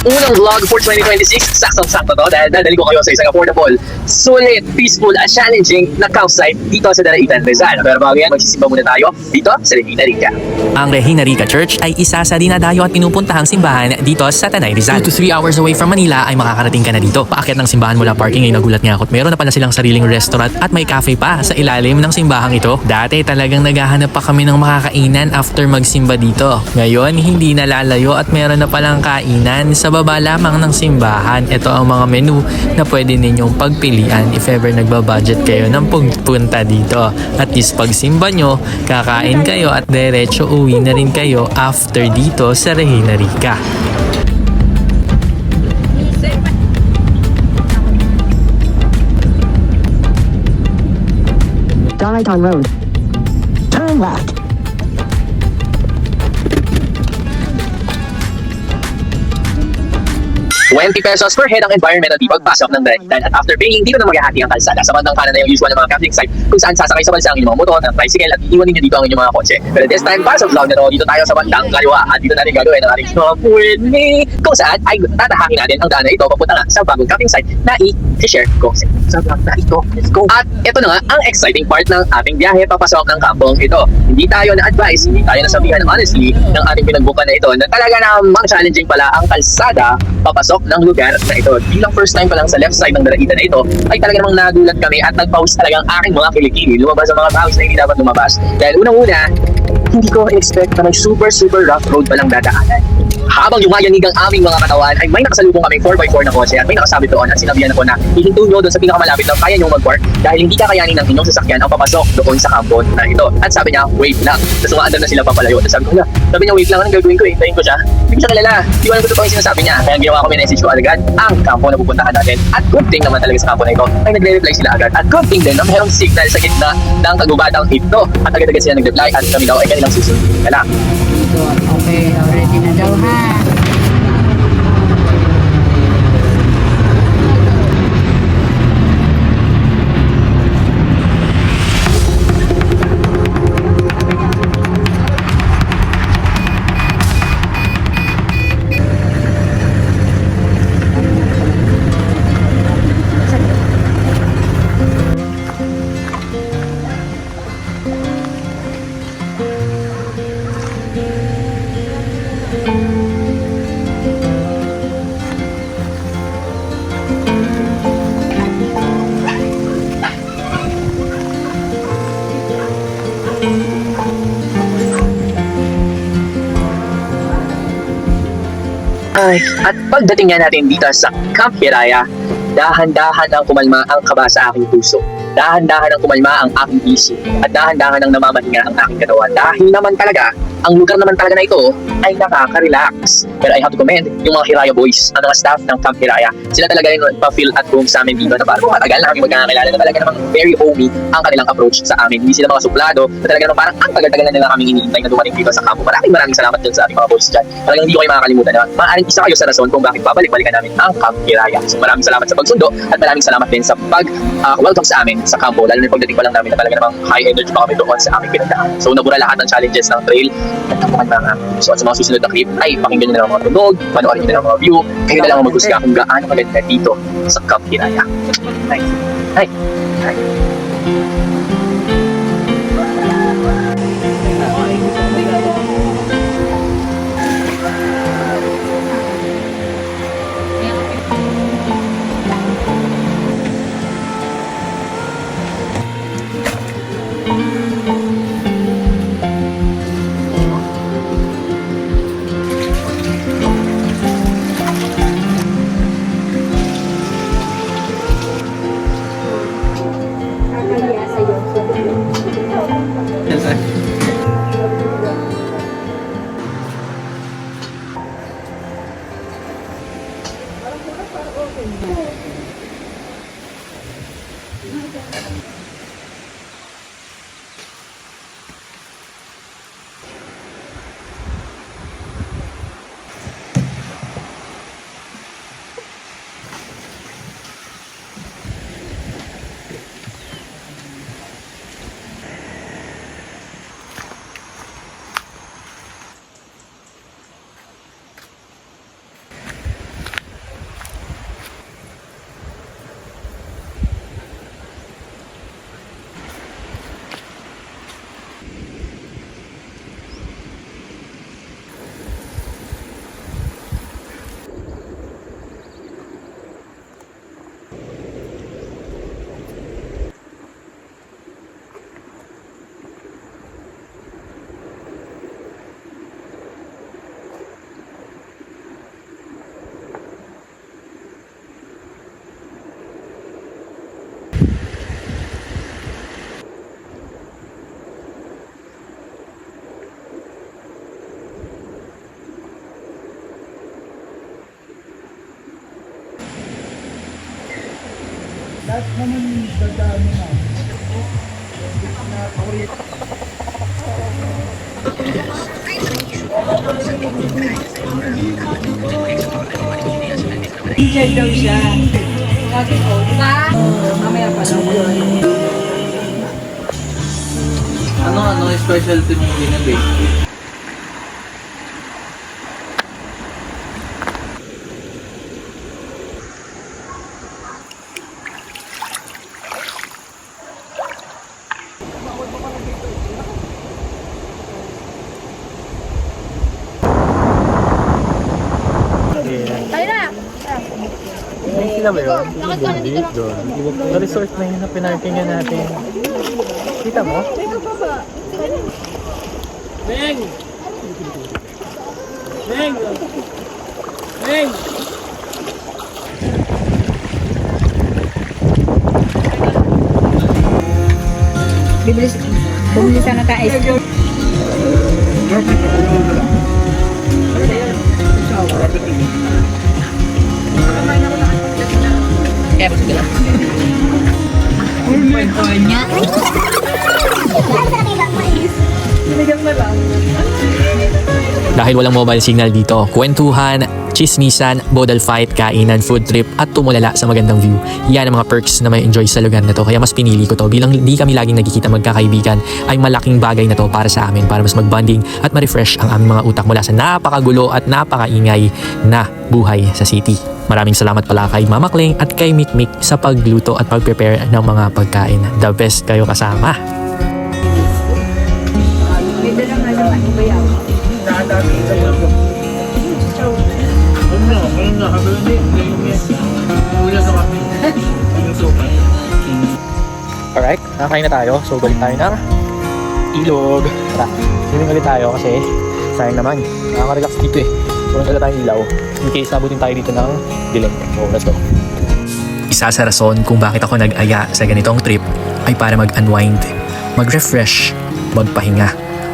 Unang vlog for 2026, saktong-sakto to dahil dadali ko kayo sa isang affordable, sulit, peaceful at challenging na campsite dito sa Daraitan, Rizal. Pero bago yan, magsisimba muna tayo dito sa Regina Rica. Ang Regina Rica Church ay isa sa dinadayo at pinupuntahang simbahan dito sa Tanay, Rizal. 2 to 3 hours away from Manila ay makakarating ka na dito. Paakyat ng simbahan mula parking ay nagulat nga ako at meron na pala silang sariling restaurant at may cafe pa sa ilalim ng simbahang ito. Dati talagang naghahanap pa kami ng makakainan after magsimba dito. Ngayon, hindi na lalayo at meron na palang kainan sa baba lamang ng simbahan. Ito ang mga menu na pwede ninyong pagpilian if ever nagbabudget kayo ng pagpunta dito. At least pag simba nyo, kakain kayo at diretso uwi na rin kayo after dito sa Regina Rica. Daraitan Road. Turn left. 20 pesos per head ang environmental fee pagpasok ng Daraitan at after paying, dito na maghahati ang kalsada. Sa bandang kanan na yung usual na mga camping site kung saan sasakay sa balsa ang inyong mga motor, ng tricycle at iiwanin nyo dito ang inyong mga kotse. Pero this time, para sa vlog na to, dito tayo sa bandang kaliwa at dito natin gagawin ang ating small with me kung saan ay tatahakin natin ang daan na ito papunta nga sa bagong camping site na i-share ko sa vlog na ito. Let's go! At ito na nga ang exciting part ng ating biyahe papasok ng kampong ito. Hindi tayo na-advise, hindi tayo nasabihan honestly ng ating pinagbukan na ito na talaga namang challenging pala ang kalsada papasok ng lugar na ito. Bilang first time pa lang sa left side ng Daraitan na ito, ay talaga namang nagulat kami at nagpause talagang aking mga kilikili. Lumabas ang mga pawis na hindi dapat lumabas. Dahil unang-una, hindi ko expect na may super rough road palang dadaanan. Habang yumayanig ang aming mga katawan, ay may nakasalubong kaming 4x4 na kotse at may nakasabit doon at sinabihan ako na hihinto nyo doon sa pinakamalapit na kaya nyo mag-park dahil hindi kakayanin ng inyong sasakyan ang papasok doon sa kampon na ito. At sabi niya, wait lang. Tapos umaandar na sila papalayo. Tapos sabi niya, wait lang, anong gagawin ko eh? Tayin ko siya. Hindi ko siya kilala. Hindi ko alam kung ito yung sinasabi niya. Kaya ginawa ko message ko agad ang kampo na pupuntahan natin. At good thing naman talaga sa kampo na ito ay nagre-reply sila agad. At good thing din na mayroong signal sa gitna ng kagubadang ito. At agad-agad sila nag-reply at kami daw ay kanilang susundin na lang. Okay, already na daw ha. At pagdating nga natin dito sa Camp Hiraya, dahan-dahan ang kumalma ang kaba sa aking puso. Dahan-dahan ang kumalma ang aking isip. At dahan-dahan ang namamahinga ang aking katawan. Dahil naman talaga, ang lugar naman talaga na ito ay nakaka-relax. Pero I have to commend yung mga Hiraya boys, ang mga staff ng Camp Hiraya. Sila talaga yung pa-feel at home sa amin dito na parang matagal na kami magkakakilala na talaga namang very homey ang kanilang approach sa amin. Hindi sila mga suplado na talaga namang parang ang tagal-tagal na nila kami iniintay na dumating dito sa kampo. Maraming salamat dyan sa ating mga boys dyan. Talagang hindi ko kayo makakalimutan na maaaring isa kayo sa rason kung bakit babalik-balikan namin ang Camp Hiraya. So maraming salamat sa pagsundo at maraming salamat din sa pag-welcome sa amin sa kampo. Lalo na pagdating pa lang namin na talaga namang high energy pa kami doon sa aming pinagdaan. So nabura lahat ng challenges ng trail at naman mga so at sa mga susunod na clip ay pakinggan nyo na lang mga tunog, panoorin nyo na lang mga view, kayo na lang ang mag-husga kung gaano maganda dito sa Camp Hiraya. Hi. Teacher daw siya. Sabi ko, di ba? Mamaya pa daw yun. Ano specialty mo binibake? Sila ba yun? Doon. Sa resort na yun na pinarkingan natin. Kita mo? Meng! Meng! Meng! Bumili sana tayo. Dahil walang mobile signal dito, kwentuhan, chismisan, bodal fight, kainan, food trip at tumulala sa magandang view. Yan ang mga perks na may enjoy sa lugar na to. Kaya mas pinili ko to. Bilang di kami laging nagkikita magkakaibigan, ay malaking bagay na to para sa amin. Para mas mag-bonding at ma-refresh ang aming mga utak mula sa napakagulo at napakaingay na buhay sa city. Maraming salamat pala kay Mama Kling at kay Mikmik sa pagluto at pag-prepare ng mga pagkain. The best kayo kasama. May dalang ano ba yan? Alright, nakakain na tayo. So, balik tayo ng ilog. Tara, swimming ulit tayo kasi sayang naman. Nakaka-relax dito eh. So, nagdala tayong ilaw. In case nabutin tayo dito ng dilim. So, let's go. Isa sa rason kung bakit ako nag-aya sa ganitong trip ay para mag-unwind, mag-refresh, magpahinga.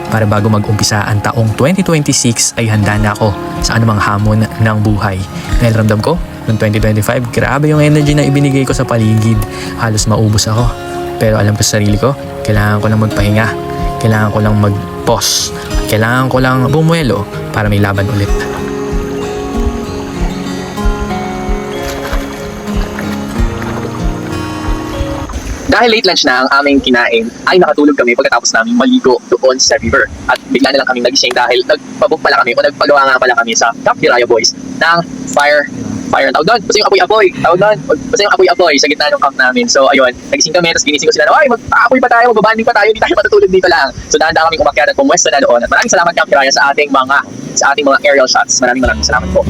Para bago mag-umpisa ang taong 2026 ay handa na ako sa anumang hamon ng buhay. Dahil ramdam ko, noong 2025, grabe yung energy na ibinigay ko sa paligid. Halos maubos ako. Pero alam ko sa sarili ko, kailangan ko lang magpahinga. Kailangan ko lang mag-pause. Kailangan ko lang bumuelo para may laban ulit. Dahil late lunch na ang aming kinain, ay nakatulog kami pagkatapos namin maligo doon sa river. At bigla na lang kaming nagising dahil nagpabook pala kami o nagpagawa nga pala kami sa Camp Hiraya Boys ng fire ang tawag doon. Basta yung apoy-apoy. Tawag doon. Basta yung apoy-apoy sa gitna ng camp namin. So ayun, nagising kami, tapos ginising ko sila na, ay mag-aapoy pa tayo, magbabanding pa tayo, hindi tayo matutulog dito lang. So dahan-dahan kaming umakyat at pumwesto na doon. At maraming salamat Camp Hiraya sa ating mga aerial shots. Maraming salamat po.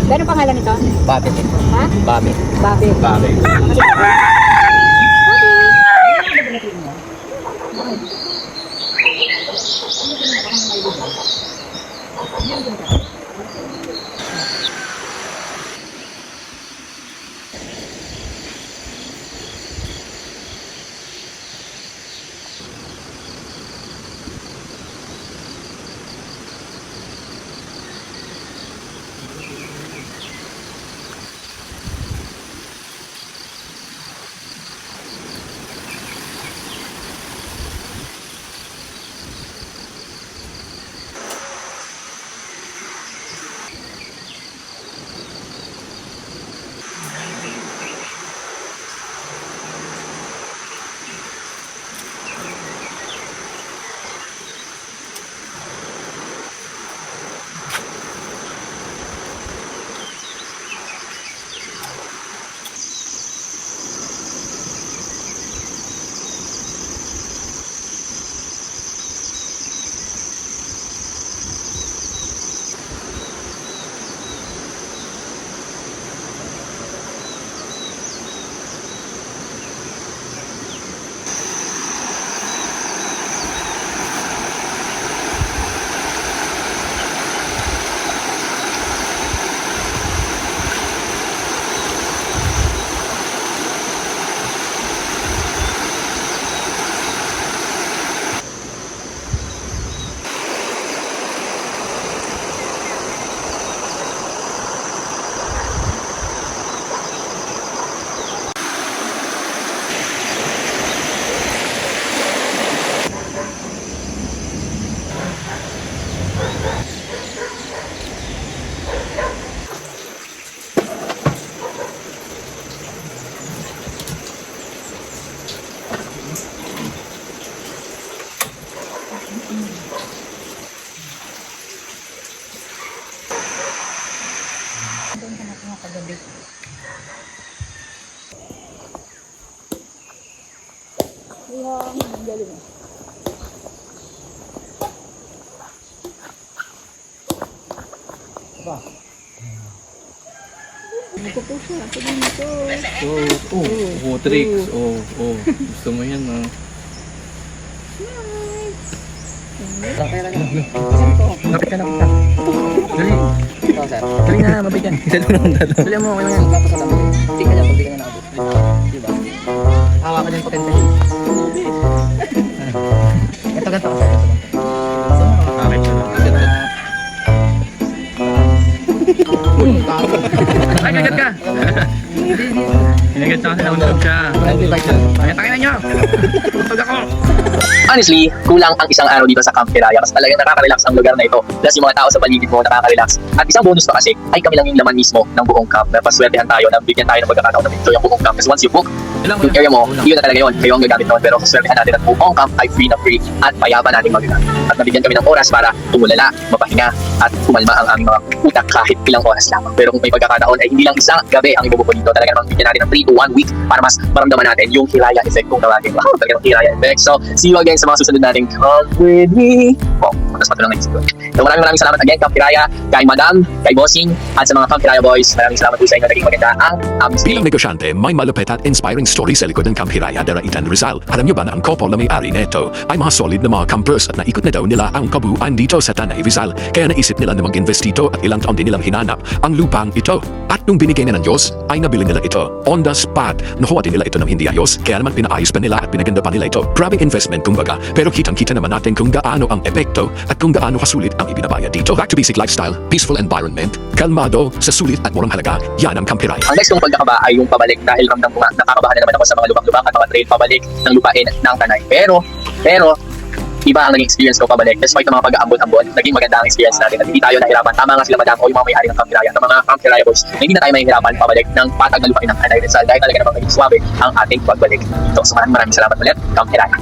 Gano'ng pangalan nito? Babit. Ha? Babit. Babe. Babit. Oh, tricks. Gusto mo yan, ah. Kapit ka na. Dali. Dali na, mabait yan. Dali mo, kaya yan. Tika dyan, pag di ka na nakabot. Diba? Hawa ka din potente. Ito ganito. Bakit siya lang? Ay, kagat ka! Kinagat sa kasi naunod siya. Kaya tayo na nyo! Utog ako! Honestly, kulang ang isang araw dito sa Camp Kiraya kasi talagang nakaka-relax ang lugar na ito. Plus yung mga tao sa paligid mo nakaka-relax. At isang bonus pa kasi ay kami lang yung laman mismo ng buong camp. Napaswertehan tayo na bigyan tayo ng pagkakataon na enjoy ang buong camp. Kasi once you book yung area mo, yun na talaga yun. Kayo ang gagamit noon. Pero kaswertehan natin at buong camp ay free na free at payaban natin magagamit. At nabigyan kami ng oras para tumulala, mapahinga at kumalma ang aming mga utak kahit ilang oras lamang. Pero kung may pagkakataon ay hindi lang isang gabi ang ibubuko dito. Talaga namang bigyan natin ng 3 to 1 week para mas maramdaman natin yung Kiraya effect kung tawagin. Wow, talagang Kiraya effect. So, see you again sa mga susunod nating Come With Me. Oh, mas matulang naisip ko. So, maraming salamat again, Camp Kiraya, kay Madam, kay Bossing, at sa mga Camp Kiraya boys. Maraming salamat po sa inyo. Naging maganda ang aming stay. Bilang negosyante, may malupit at inspiring story sa likod ng Camp Hiraya, Daraitan, Rizal. Alam niyo ba na ang couple na may-ari nito ay mga solid na mga campers at naikot na daw nila ang kabuuan dito sa Tanay, Rizal. Kaya naisip nila na mag-invest dito at ilang taon din nilang hinanap ang lupang ito. At nung binigay na ng Diyos, ay nabili nila ito. On the spot, nakuha din nila ito ng hindi ayos. Kaya naman pinaayos pa nila at pinaganda pa nila ito. Grabing investment kumbaga. Pero kitang-kita naman natin kung gaano ang epekto at kung gaano kasulit ang ibinabayad dito. Back to basic lifestyle, peaceful environment, kalmado, sa sulit at murang halaga, yan ang Camp Hiraya. Ang next kong pagkakaba ay yung pabalik dahil ramdam ko nga nakakabahan na naman ako sa mga lubak-lubak at mga trail pabalik ng lupain ng Tanay. Pero, iba ang naging experience ko pabalik. Despite ng mga pag-aambon-ambon, naging maganda ang experience natin at hindi tayo nahirapan. Tama nga sila Madam o yung mga may-ari ng Camp Hiraya, ng mga Camp Hiraya boys, na hindi na tayo mahihirapan pabalik ng patag na lupain ng Tanay Rizal dahil talaga namang naging swabe ang ating pagbalik dito. So maraming salamat ulit, Camp Hiraya.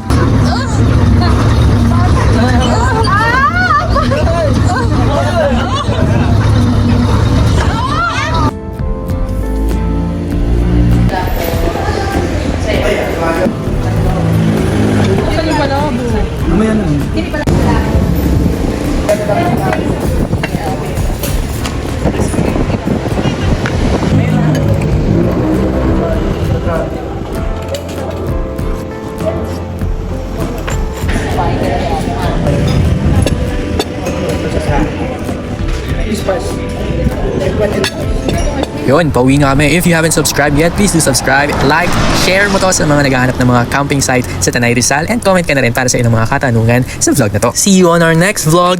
Yun, pauwi nga kami. If you haven't subscribed yet, please do subscribe, like, share mo to sa mga naghahanap ng mga camping site sa Tanay Rizal, and comment ka na rin para sa ilang mga katanungan sa vlog na to. See you on our next vlog!